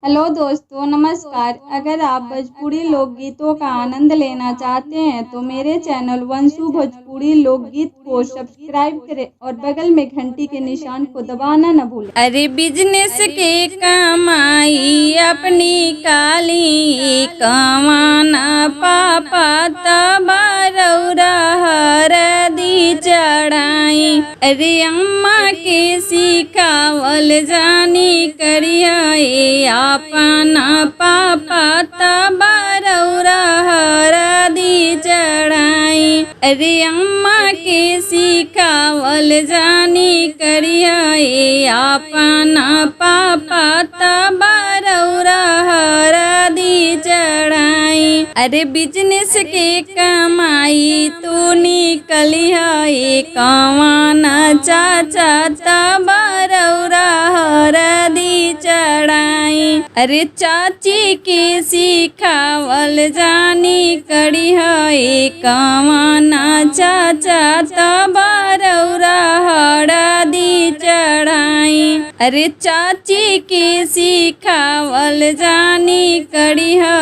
Hello दोस्तों, नमस्कार। अगर आप भोजपुरी लोकगीतों का आनंद लेना चाहते हैं तो मेरे चैनल वंशु भोजपुरी लोकगीत को सब्सक्राइब करें और बगल में घंटी के निशान को दबाना न भूलें। अरे बिजनेस के कमाई अपनी काली कमाना पापा तबारौरा हरदी चढ़ाई। अरे अम्मा के सिखावल जानी करिया अपना पापा तबारौरा हरदी चढ़ाई। अरे अम्मा के सिखावल जानी करिया अपना पापा तबारौरा हरदी चढ़ाई। अरे बिजनेस के कमाई तू निकलिया कमाना चाचा तबारौरा हरदी चढ़ाई। अरे चाची के सिखावल जानी करिया कमाना चाचा तबारौरा हरदी चढ़ाई। अरे चाची के सिखावल जानी करिया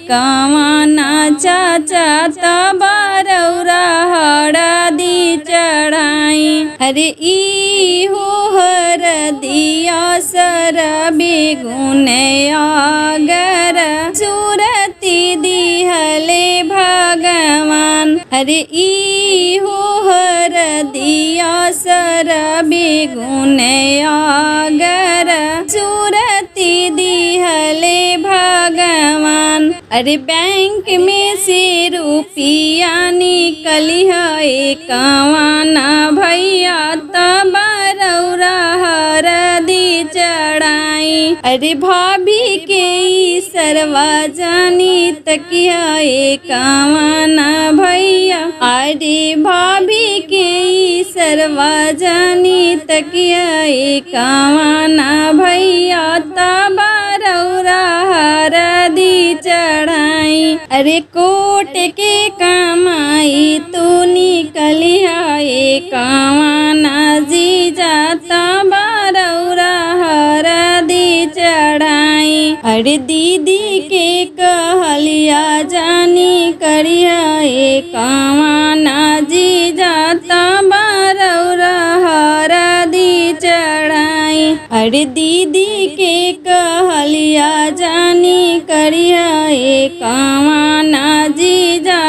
कमाना चाचा तबारौरा हरदी चढ़ाई। अरे ई हो हरदिया सर बेगुन अगर सूरती दिहले भगवान। अरे ई हो हरदिया सर बेगुन अगर सूरती दिहले भगवान। अरे बैंक में से रुपया निकलिया कमाना भैया तबारौरा हरदी चढ़ाई। अरे भाभी के सरवा जानी तकिया कमाना भैया। अरे भाभी के सरवा जानी तकिया कमाना भैया तबारौरा हरदी चढ़ाई। अरे कोट के कमाई तू निकलिया कमाना जीजा तबारौरा हरदी चढ़ाई। अरे दीदी के कहलिया जानी करिया कमाना जीजा तबारौरा हरदी चढ़ाई। अरे दीदी के कहलिया जानी करिया कमाना जीजा